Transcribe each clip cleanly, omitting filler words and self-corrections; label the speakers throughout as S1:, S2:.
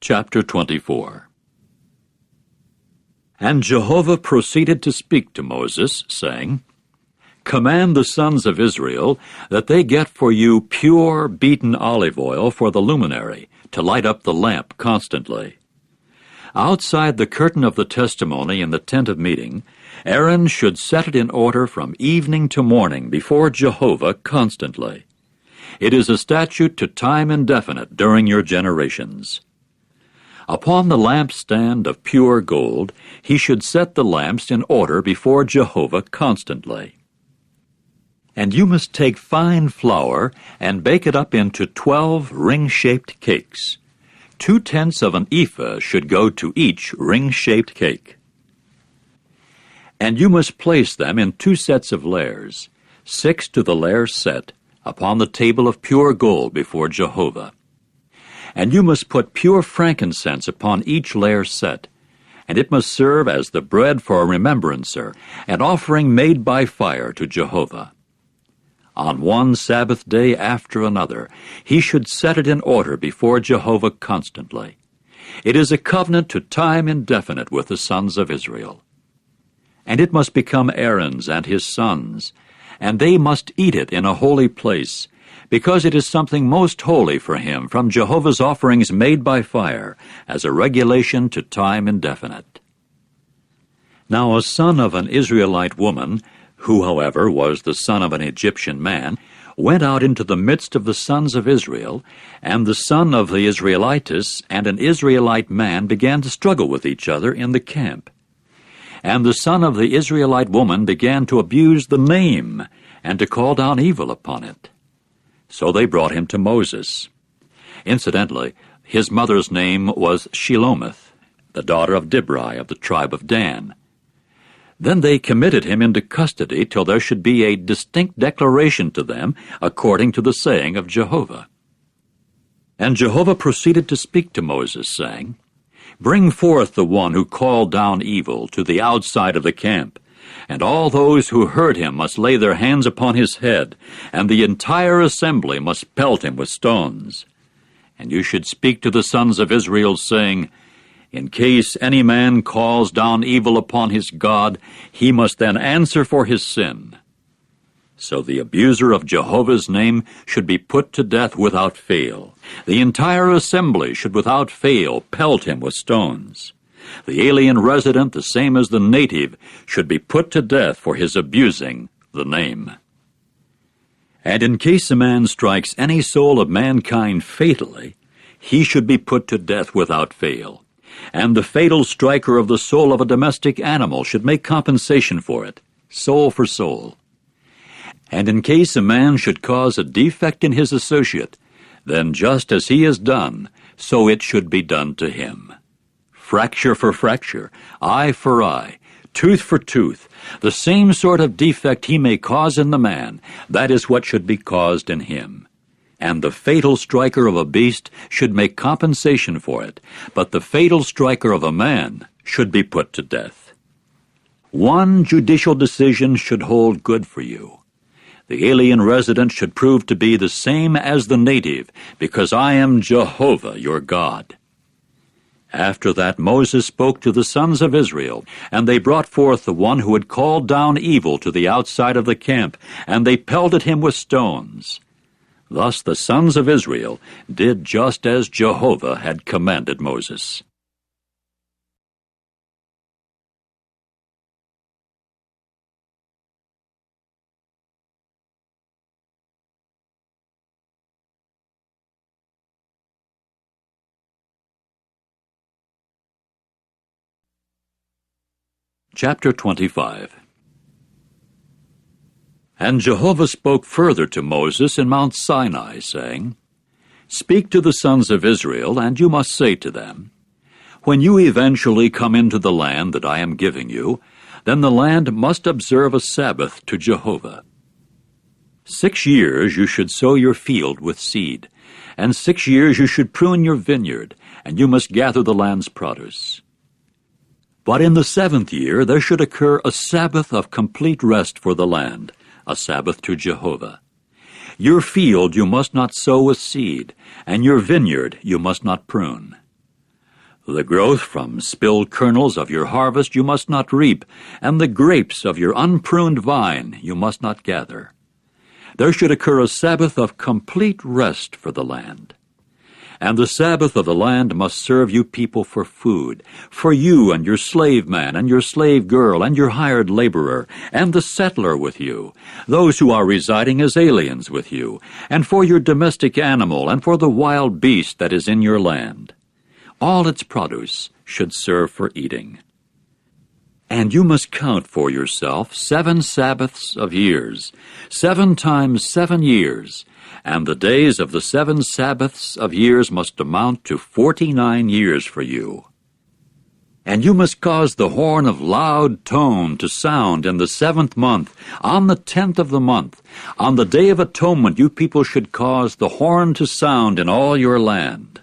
S1: Chapter 24. And Jehovah proceeded to speak to Moses, saying, Command the sons of Israel that they get for you pure beaten olive oil for the luminary, to light up the lamp constantly. Outside the curtain of the testimony in the tent of meeting, Aaron should set it in order from evening to morning before Jehovah constantly. It is a statute to time indefinite during your generations. Upon the lampstand of pure gold he should set the lamps in order before Jehovah constantly. And you must take fine flour and bake it up into 12 ring-shaped cakes. 2/10 of an ephah should go to each ring-shaped cake. And you must place them in 2 sets of layers, 6 to the layer set, upon the table of pure gold before Jehovah. And you must put pure frankincense upon each layer set, and it must serve as the bread for a remembrancer, an offering made by fire to Jehovah. On one Sabbath day after another, he should set it in order before Jehovah constantly. It is a covenant to time indefinite with the sons of Israel. And it must become Aaron's and his sons, and they must eat it in a holy place, because it is something most holy for him from Jehovah's offerings made by fire, as a regulation to time indefinite. Now a son of an Israelite woman, who, however, was the son of an Egyptian man, went out into the midst of the sons of Israel, and the son of the Israelitess and an Israelite man began to struggle with each other in the camp. And the son of the Israelite woman began to abuse the name, and to call down evil upon it. So they brought him to Moses. Incidentally, his mother's name was Shelomith, the daughter of Dibri of the tribe of Dan. Then they committed him into custody till there should be a distinct declaration to them according to the saying of Jehovah. And Jehovah proceeded to speak to Moses, saying, Bring forth the one who called down evil to the outside of the camp, and all those who heard him must lay their hands upon his head, and the entire assembly must pelt him with stones. And you should speak to the sons of Israel, saying, In case any man calls down evil upon his God, he must then answer for his sin. So the abuser of Jehovah's name should be put to death without fail. The entire assembly should without fail pelt him with stones. The alien resident, the same as the native, should be put to death for his abusing the name. And in case a man strikes any soul of mankind fatally, he should be put to death without fail. And the fatal striker of the soul of a domestic animal should make compensation for it, soul for soul. And in case a man should cause a defect in his associate, then just as he has done, so it should be done to him. Fracture for fracture, eye for eye, tooth for tooth, the same sort of defect he may cause in the man, that is what should be caused in him. And the fatal striker of a beast should make compensation for it, but the fatal striker of a man should be put to death. One judicial decision should hold good for you. The alien resident should prove to be the same as the native, because I am Jehovah your God. After that Moses spoke to the sons of Israel, and they brought forth the one who had called down evil to the outside of the camp, and they pelted him with stones. Thus the sons of Israel did just as Jehovah had commanded Moses. Chapter 25. And Jehovah spoke further to Moses in Mount Sinai, saying, Speak to the sons of Israel, and you must say to them, When you eventually come into the land that I am giving you, then the land must observe a Sabbath to Jehovah. 6 years you should sow your field with seed, and 6 years you should prune your vineyard, and you must gather the land's produce. But in the 7th year there should occur a Sabbath of complete rest for the land, a Sabbath to Jehovah. Your field you must not sow with seed, and your vineyard you must not prune. The growth from spilled kernels of your harvest you must not reap, and the grapes of your unpruned vine you must not gather. There should occur a Sabbath of complete rest for the land. And the Sabbath of the land must serve you people for food, for you and your slave man and your slave girl and your hired laborer and the settler with you, those who are residing as aliens with you, and for your domestic animal and for the wild beast that is in your land. All its produce should serve for eating. And you must count for yourself 7 Sabbaths of years, 7 times 7 years, and the days of the 7 Sabbaths of years must amount to 49 years for you. And you must cause the horn of loud tone to sound in the 7th month, on the 10th of the month. On the Day of Atonement you people should cause the horn to sound in all your land.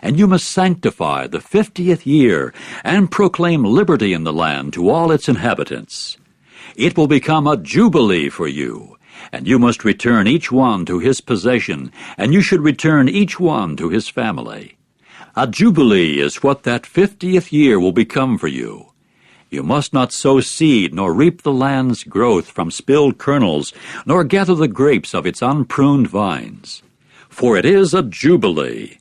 S1: And you must sanctify the 50th year, and proclaim liberty in the land to all its inhabitants. It will become a jubilee for you, and you must return each one to his possession, and you should return each one to his family. A jubilee is what that 50th year will become for you. You must not sow seed, nor reap the land's growth from spilled kernels, nor gather the grapes of its unpruned vines. For it is a jubilee.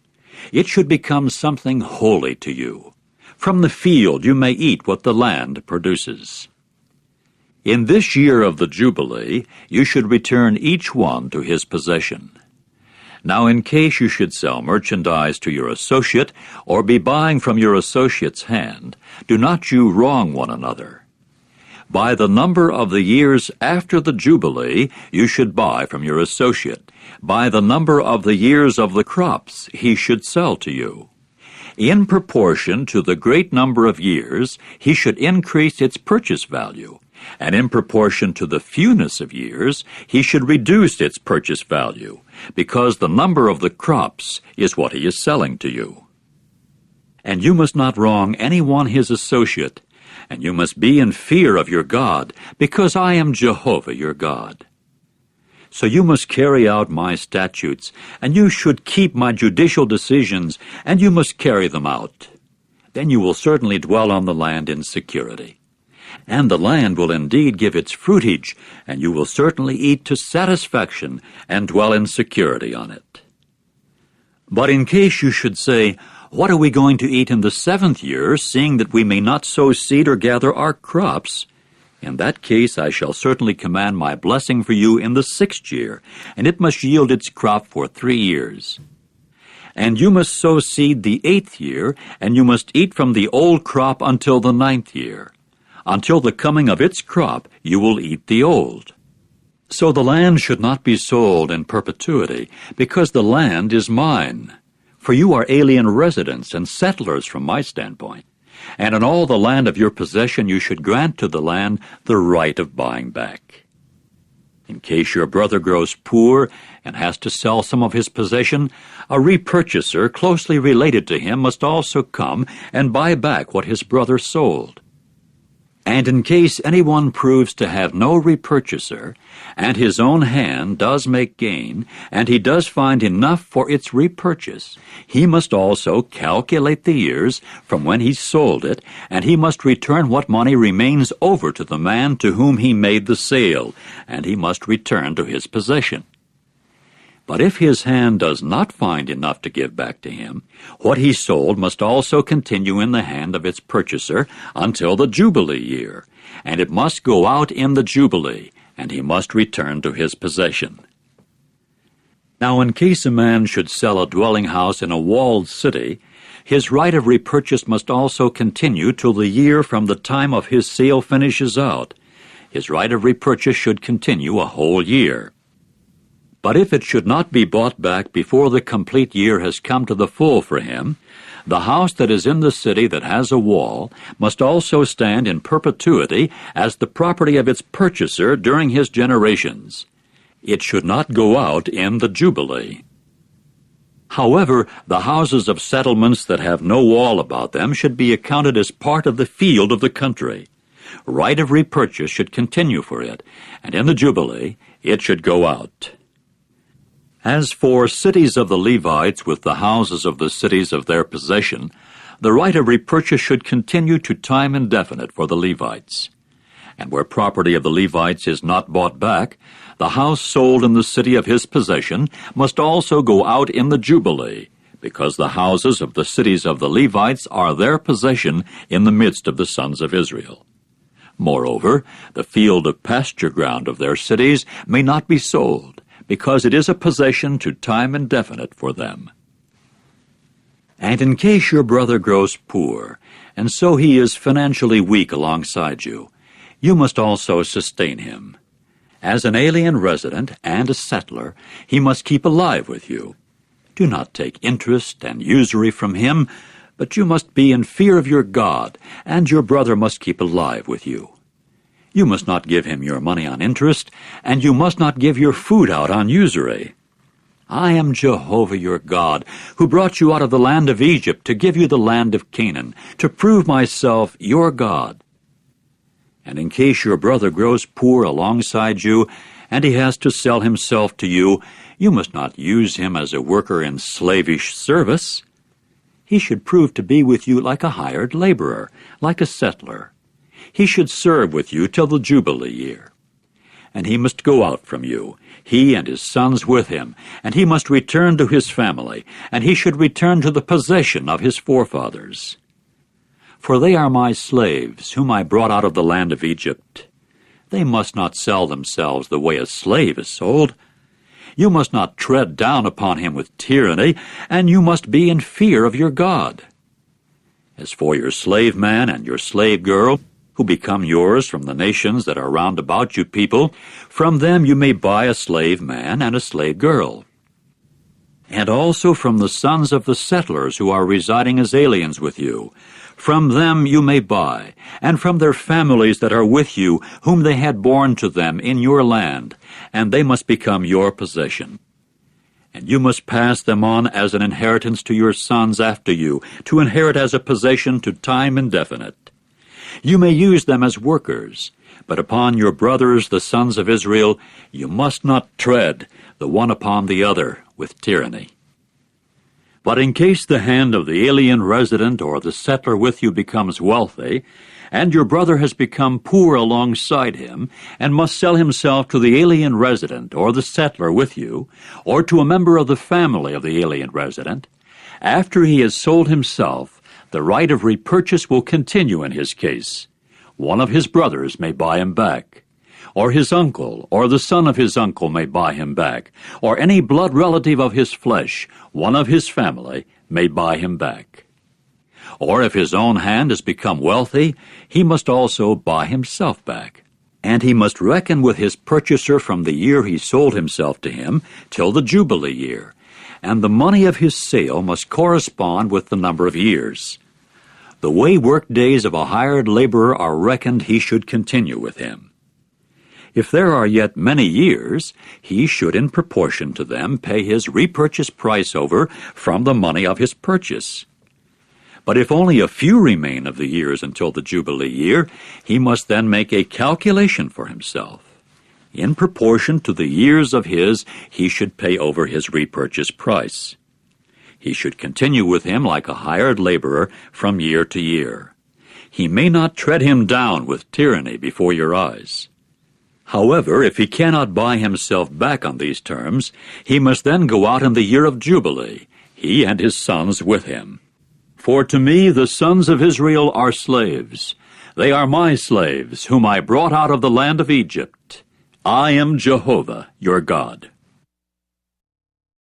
S1: It should become something holy to you. From the field you may eat what the land produces. In this year of the Jubilee, you should return each one to his possession. Now, in case you should sell merchandise to your associate, or be buying from your associate's hand, do not you wrong one another. By the number of the years after the Jubilee, you should buy from your associate. By the number of the years of the crops he should sell to you. In proportion to the great number of years, he should increase its purchase value, and in proportion to the fewness of years, he should reduce its purchase value, because the number of the crops is what he is selling to you. And you must not wrong any one his associate, and you must be in fear of your God, because I am Jehovah your God. So you must carry out my statutes, and you should keep my judicial decisions, and you must carry them out. Then you will certainly dwell on the land in security. And the land will indeed give its fruitage, and you will certainly eat to satisfaction and dwell in security on it. But in case you should say, what are we going to eat in the 7th year, seeing that we may not sow seed or gather our crops? In that case I shall certainly command my blessing for you in the 6th year, and it must yield its crop for 3 years. And you must sow seed the 8th year, and you must eat from the old crop until the 9th year. Until the coming of its crop you will eat the old. So the land should not be sold in perpetuity, because the land is mine. For you are alien residents and settlers from my standpoint. And in all the land of your possession you should grant to the land the right of buying back. In case your brother grows poor and has to sell some of his possession, a repurchaser closely related to him must also come and buy back what his brother sold. And in case anyone proves to have no repurchaser, and his own hand does make gain, and he does find enough for its repurchase, he must also calculate the years from when he sold it, and he must return what money remains over to the man to whom he made the sale, and he must return to his possession. But if his hand does not find enough to give back to him, what he sold must also continue in the hand of its purchaser until the Jubilee year, and it must go out in the Jubilee, and he must return to his possession. Now, in case a man should sell a dwelling house in a walled city, his right of repurchase must also continue till the year from the time of his sale finishes out. His right of repurchase should continue a whole year. But if it should not be bought back before the complete year has come to the full for him, the house that is in the city that has a wall must also stand in perpetuity as the property of its purchaser during his generations. It should not go out in the Jubilee. However, the houses of settlements that have no wall about them should be accounted as part of the field of the country. Right of repurchase should continue for it, and in the Jubilee it should go out. As for cities of the Levites with the houses of the cities of their possession, the right of repurchase should continue to time indefinite for the Levites. And where property of the Levites is not bought back, the house sold in the city of his possession must also go out in the Jubilee, because the houses of the cities of the Levites are their possession in the midst of the sons of Israel. Moreover, the field of pasture ground of their cities may not be sold, because it is a possession to time indefinite for them. And in case your brother grows poor, and so he is financially weak alongside you, you must also sustain him. As an alien resident and a settler, he must keep alive with you. Do not take interest and usury from him, but you must be in fear of your God, and your brother must keep alive with you. You must not give him your money on interest, and you must not give your food out on usury. I am Jehovah your God, who brought you out of the land of Egypt to give you the land of Canaan, to prove myself your God. And in case your brother grows poor alongside you, and he has to sell himself to you, you must not use him as a worker in slavish service. He should prove to be with you like a hired laborer, like a settler. He should serve with you till the Jubilee year. And he must go out from you, he and his sons with him, and he must return to his family, and he should return to the possession of his forefathers. For they are my slaves, whom I brought out of the land of Egypt. They must not sell themselves the way a slave is sold. You must not tread down upon him with tyranny, and you must be in fear of your God. As for your slave man and your slave girl, who become yours from the nations that are round about you people, from them you may buy a slave man and a slave girl. And also from the sons of the settlers who are residing as aliens with you, from them you may buy, and from their families that are with you, whom they had born to them in your land, and they must become your possession. And you must pass them on as an inheritance to your sons after you, to inherit as a possession to time indefinite. You may use them as workers, but upon your brothers, the sons of Israel, you must not tread, the one upon the other, with tyranny. But in case the hand of the alien resident or the settler with you becomes wealthy, and your brother has become poor alongside him, and must sell himself to the alien resident or the settler with you, or to a member of the family of the alien resident, after he has sold himself, the right of repurchase will continue in his case. One of his brothers may buy him back, or his uncle, or the son of his uncle may buy him back, or any blood relative of his flesh, one of his family, may buy him back. Or if his own hand has become wealthy, he must also buy himself back. And he must reckon with his purchaser from the year he sold himself to him till the Jubilee year, and the money of his sale must correspond with the number of years. The way work days of a hired laborer are reckoned, he should continue with him. If there are yet many years, he should in proportion to them pay his repurchase price over from the money of his purchase. But if only a few remain of the years until the Jubilee year, he must then make a calculation for himself. In proportion to the years of his, he should pay over his repurchase price. He should continue with him like a hired laborer from year to year. He may not tread him down with tyranny before your eyes. However, if he cannot buy himself back on these terms, he must then go out in the year of Jubilee, he and his sons with him. For to me the sons of Israel are slaves. They are my slaves, whom I brought out of the land of Egypt. I am Jehovah your God.